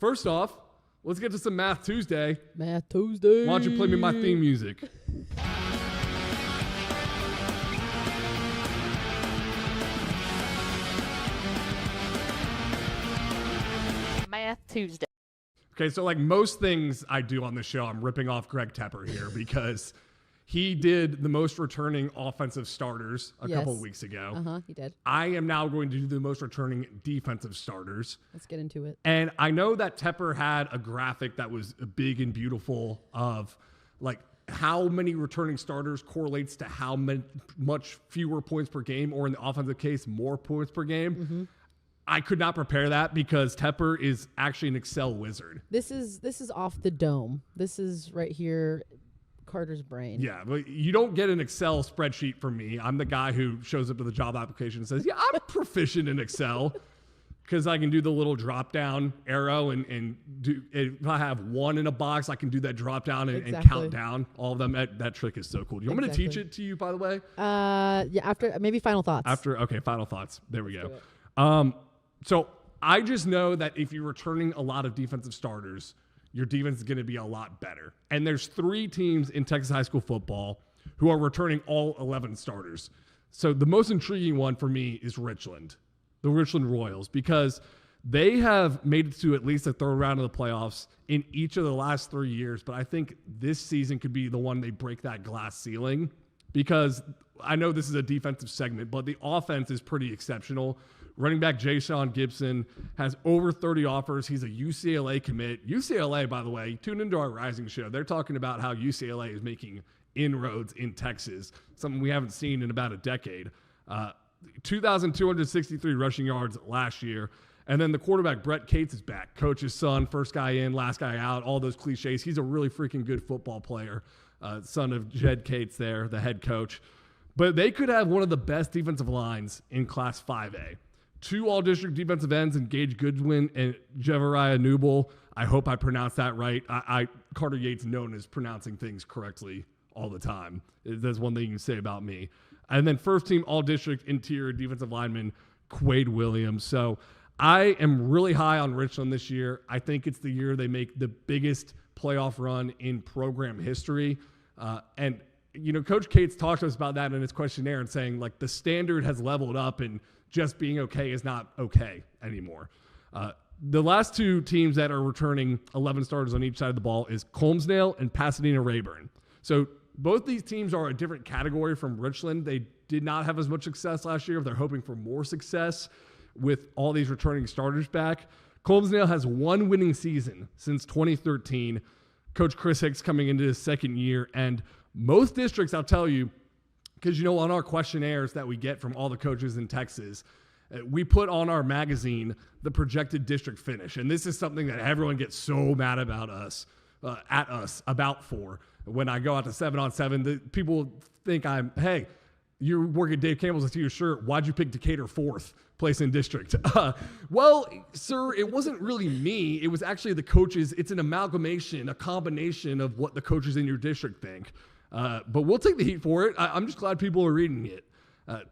first off, let's get to some Math Tuesday. Math Tuesday. Why don't you play me my theme music? Math Tuesday. Okay, so like most things I do on the show, I'm ripping off Greg Tepper here because he did the most returning offensive starters a couple of weeks ago. He did. I am now going to do the most returning defensive starters. Let's get into it. And I know that Tepper had a graphic that was big and beautiful of like how many returning starters correlates to how much fewer points per game, or in the offensive case, more points per game. I could not prepare that because Tepper is actually an Excel wizard. This is off the dome. This is right here, Carter's brain. Yeah, but you don't get an Excel spreadsheet from me. I'm the guy who shows up to the job application and says, yeah, I'm proficient in Excel because I can do the little drop-down arrow and do. If I have one in a box, I can do that drop-down and count down all of them. That trick is so cool. Do you want me to teach it to you, by the way? Yeah, after maybe final thoughts. Okay, final thoughts. There we go. So I just know that if you're returning a lot of defensive starters, your defense is going to be a lot better. And there's 3 teams in Texas high school football who are returning all 11 starters. So the most intriguing one for me is Richland, the Richland Royals, because they have made it to at least the third round of the playoffs in each of the last 3 years. But I think this season could be the one they break that glass ceiling, because I know this is a defensive segment, but the offense is pretty exceptional. Running back Jaysean Gibson has over 30 offers. He's a UCLA commit. UCLA, by the way, tune into our Rising show. They're talking about how UCLA is making inroads in Texas, something we haven't seen in about a decade. 2,263 rushing yards last year. And then the quarterback, Brett Cates, is back. Coach's son, first guy in, last guy out, all those cliches. He's a really freaking good football player, son of Jed Cates there, the head coach. But they could have one of the best defensive lines in Class 5A. 2 all-district defensive ends in Gage Goodwin and Jevariah Newble. I hope I pronounced that right. Carter Yates known as pronouncing things correctly all the time. That's one thing you can say about me. And then first-team all-district interior defensive lineman Quade Williams. So I am really high on Richland this year. I think it's the year they make the biggest playoff run in program history. And you know, Coach Cates talked to us about that in his questionnaire and saying, like, the standard has leveled up and just being okay is not okay anymore. The last 2 teams that are returning 11 starters on each side of the ball is Colmsdale and Pasadena Rayburn. So both these teams are a different category from Richland. They did not have as much success last year. They're hoping for more success with all these returning starters back. Colmsdale has 1 winning season since 2013. Coach Chris Hicks coming into his second year. And most districts, I'll tell you, because, you know, on our questionnaires that we get from all the coaches in Texas, we put on our magazine the projected district finish. And this is something that everyone gets so mad about about for. When I go out to 7-on-7, people think hey, you're working Dave Campbell's with your shirt. Why'd you pick Decatur 4th place in district? Well, sir, it wasn't really me. It was actually the coaches. It's an amalgamation, a combination of what the coaches in your district think. But we'll take the heat for it. I'm just glad people are reading it.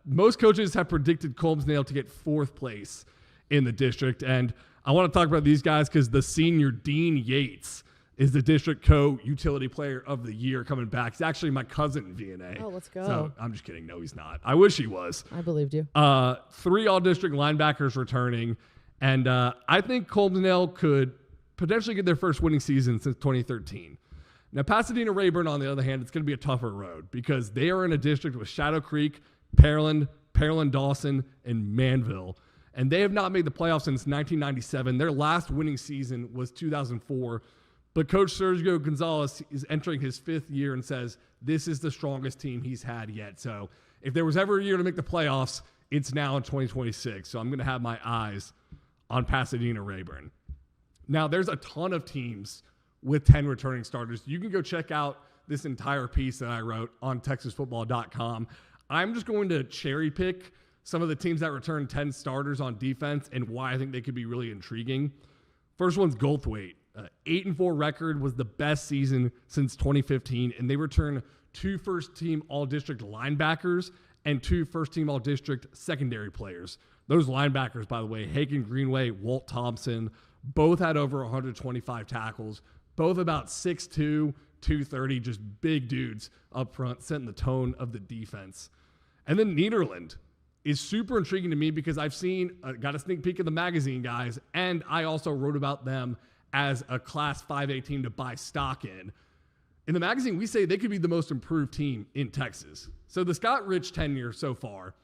Most coaches have predicted Colmsdale to get 4th place in the district. And I want to talk about these guys because the senior Dean Yates is the district co-utility player of the year coming back. He's actually my cousin in VNA. Oh, let's go. So I'm just kidding. No, he's not. I wish he was. I believed you. 3 all-district linebackers returning. And I think Colmsdale could potentially get their first winning season since 2013. Now, Pasadena Rayburn, on the other hand, it's going to be a tougher road because they are in a district with Shadow Creek, Pearland Dawson, and Manville. And they have not made the playoffs since 1997. Their last winning season was 2004. But Coach Sergio Gonzalez is entering his 5th year and says this is the strongest team he's had yet. So if there was ever a year to make the playoffs, it's now in 2026. So I'm going to have my eyes on Pasadena Rayburn. Now, there's a ton of teams with 10 returning starters. You can go check out this entire piece that I wrote on TexasFootball.com. I'm just going to cherry pick some of the teams that return 10 starters on defense and why I think they could be really intriguing. First one's Goldthwaite. 8-4 record was the best season since 2015, and they return 2 first-team all-district linebackers and 2 first-team all-district secondary players. Those linebackers, by the way, Hagen Greenway, Walt Thompson, Both had over 125 tackles. Both about 6'2", 230, just big dudes up front, setting the tone of the defense. And then Nederland is super intriguing to me because I've got a sneak peek of the magazine, guys, and I also wrote about them as a Class 5A team to buy stock in. In the magazine, we say they could be the most improved team in Texas. So the Scott Rich tenure so far,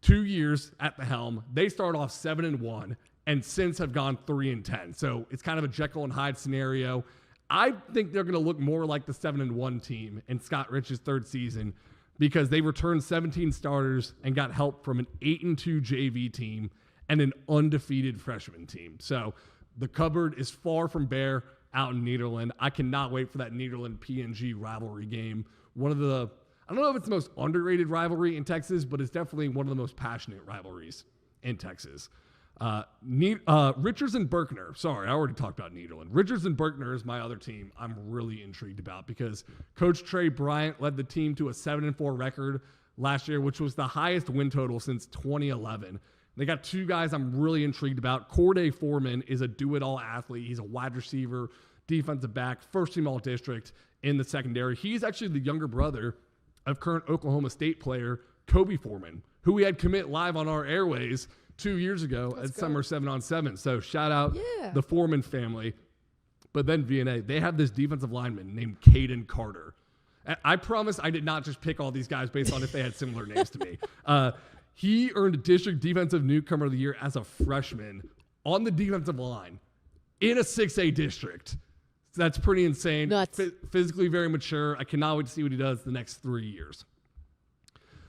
2 years at the helm, they start off 7-1 and since have gone 3-10. So it's kind of a Jekyll and Hyde scenario. I think they're going to look more like the 7-1 team in Scott Rich's third season because they returned 17 starters and got help from an 8-2 JV team and an undefeated freshman team. So the cupboard is far from bare out in Nederland. I cannot wait for that Nederland PNG rivalry game. One of the, I don't know if it's the most underrated rivalry in Texas, but it's definitely one of the most passionate rivalries in Texas. Richards and Berkner. Sorry, I already talked about Nederland. Richards and Berkner is my other team I'm really intrigued about because Coach Trey Bryant led the team to a 7-4 record last year, which was the highest win total since 2011. They got two guys I'm really intrigued about. Corday Foreman is a do-it-all athlete. He's a wide receiver, defensive back, first-team All-District in the secondary. He's actually the younger brother of current Oklahoma State player Kobe Foreman, who we had commit live on our airways 2 years ago at Summer 7-on-7. So shout out the Foreman family. But then VNA, they have this defensive lineman named Caden Carter. I promise I did not just pick all these guys based on if they had similar names to me. He earned a district defensive newcomer of the year as a freshman on the defensive line in a 6A district. So that's pretty insane. Nuts. Physically very mature. I cannot wait to see what he does the next 3 years.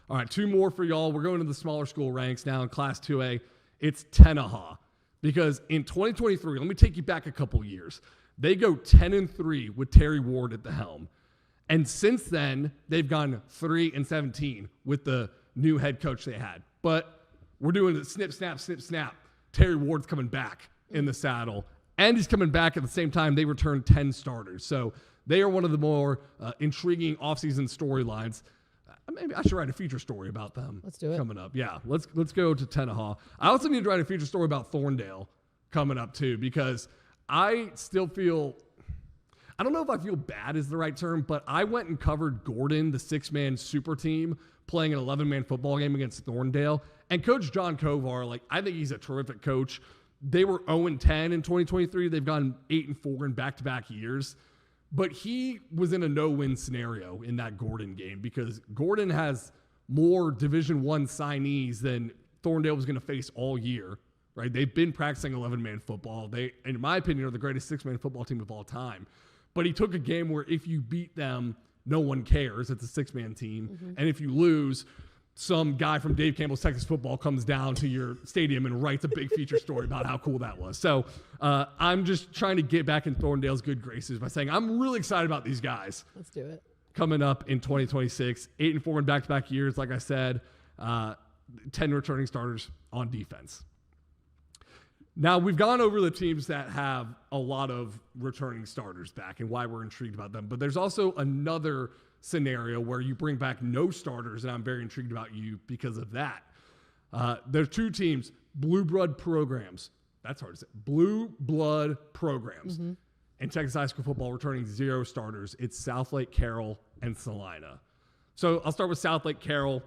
All right, two more for y'all. We're going to the smaller school ranks now in Class 2A. It's Tenaha. Because in 2023, let me take you back a couple years. They go 10-3 with Terry Ward at the helm. And since then, they've gone 3-17 with the new head coach they had. But we're doing the snip, snap, snip, snap. Terry Ward's coming back in the saddle. And he's coming back at the same time they return 10 starters. So they are one of the more intriguing offseason storylines. Maybe I should write a feature story about them. Let's do it. Coming up. Yeah, let's go to Tenaha. I also need to write a feature story about Thorndale coming up too, because I still feel, I don't know if I feel bad is the right term, but I went and covered Gordon, the 6-man super team, playing an 11-man football game against Thorndale. And Coach John Kovar, I think he's a terrific coach. They were 0-10 in 2023. They've gone 8-4 in back-to-back years. But he was in a no-win scenario in that Gordon game because Gordon has more Division I signees than Thorndale was going to face all year, right? They've been practicing 11-man football. They, in my opinion, are the greatest 6-man football team of all time. But he took a game where if you beat them, no one cares. It's a 6-man team. Mm-hmm. And if you lose, some guy from Dave Campbell's Texas Football comes down to your stadium and writes a big feature story about how cool that was. So I'm just trying to get back in Thorndale's good graces by saying I'm really excited about these guys. Let's do it. Coming up in 2026, 8-4 in back-to-back years, like I said, 10 returning starters on defense. Now, we've gone over the teams that have a lot of returning starters back and why we're intrigued about them. But there's also another scenario where you bring back no starters, and I'm very intrigued about you because of that. There's two teams, blue blood programs. That's hard to say. Blue blood programs. Mm-hmm. In Texas high school football, returning 0 starters. It's Southlake Carroll and Salina. So I'll start with Southlake Carroll.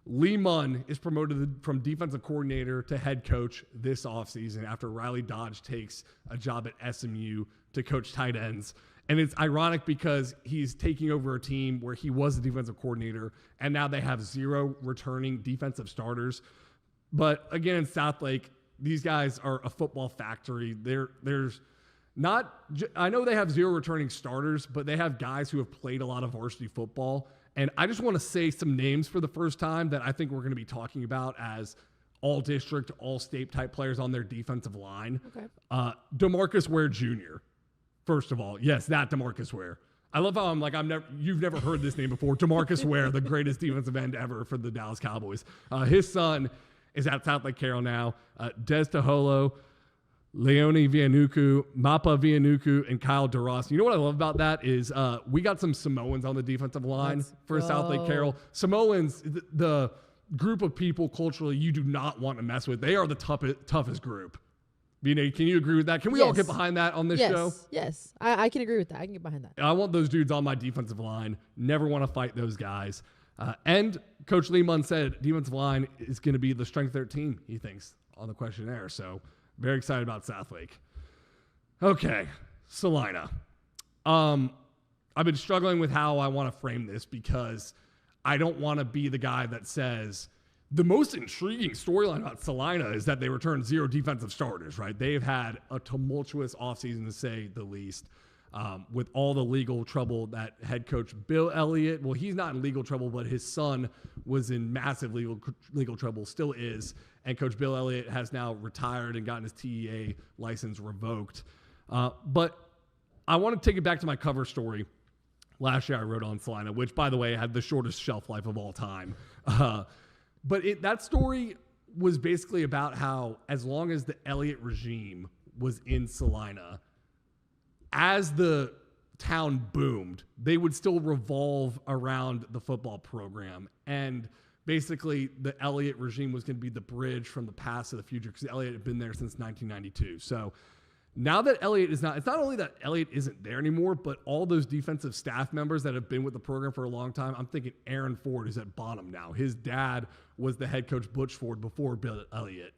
Lee Munn is promoted from defensive coordinator to head coach this offseason after Riley Dodge takes a job at SMU to coach tight ends. And it's ironic because he's taking over a team where he was the defensive coordinator, and now they have 0 returning defensive starters. But again, in Southlake, these guys are a football factory. There's not, I know they have 0 returning starters, but they have guys who have played a lot of varsity football. And I just want to say some names for the first time that I think we're going to be talking about as all-district, all-state type players on their defensive line. Okay. DeMarcus Ware Jr., first of all. Yes, that DeMarcus Ware. I love how you've never heard this name before. DeMarcus Ware, the greatest defensive end ever for the Dallas Cowboys. His son is at Southlake Carroll now. Des Taholo, Leone Vianuku, Mapa Vianuku, and Kyle DeRoss. You know what I love about that is we got some Samoans on the defensive line for Southlake Carroll. Samoans, the group of people culturally you do not want to mess with. They are the toughest group. Vinay, can you agree with that? Can we all get behind that on this show? Yes, I can agree with that. I can get behind that. I want those dudes on my defensive line. Never want to fight those guys. And Coach Lehman said defensive line is going to be the strength of their team, he thinks, on the questionnaire. So very excited about Southlake. Okay, Salina. I've been struggling with how I want to frame this because I don't want to be the guy that says the most intriguing storyline about Salina is that they returned 0 defensive starters, right? They've had a tumultuous offseason, to say the least, with all the legal trouble that head coach Bill Elliott, well, he's not in legal trouble, but his son was in massive legal trouble, still is. And Coach Bill Elliott has now retired and gotten his TEA license revoked. But I want to take it back to my cover story. Last year I wrote on Salina, which, by the way, had the shortest shelf life of all time. But that story was basically about how as long as the Elliott regime was in Salina, as the town boomed, they would still revolve around the football program. And basically the Elliott regime was going to be the bridge from the past to the future because Elliott had been there since 1992. So now that Elliott is not, it's not only that Elliott isn't there anymore, but all those defensive staff members that have been with the program for a long time. I'm thinking Aaron Ford is at Bonham now. His dad was the head coach, Butch Ford, before Bill Elliott.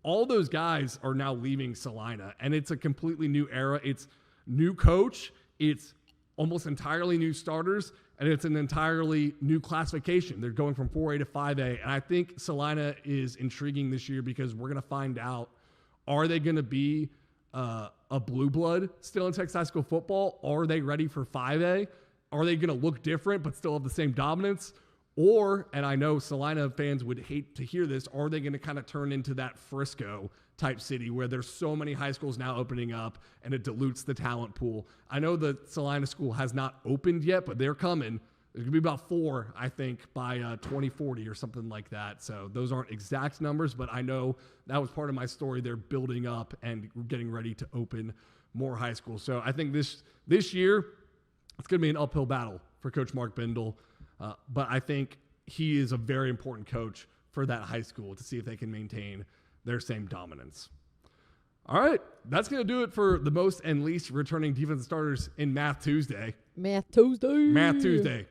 All those guys are now leaving Salina, and it's a completely new era. It's new coach, it's almost entirely new starters, and it's an entirely new classification. They're going from 4A to 5A, and I think Salina is intriguing this year because we're going to find out, are they going to be a blue blood still in Texas high school football? Are they ready for 5A? Are they going to look different but still have the same dominance? Or, and I know Salina fans would hate to hear this, are they going to kind of turn into that Frisco type city where there's so many high schools now opening up and it dilutes the talent pool? I know the Salina school has not opened yet, but they're coming. There's going to be about 4, I think, by 2040 or something like that. So those aren't exact numbers, but I know that was part of my story. They're building up and getting ready to open more high schools. So I think this year, it's going to be an uphill battle for Coach Mark Bindle. But I think he is a very important coach for that high school to see if they can maintain their same dominance. All right, that's going to do it for the most and least returning defensive starters in Math Tuesday. Math Tuesday. Math Tuesday.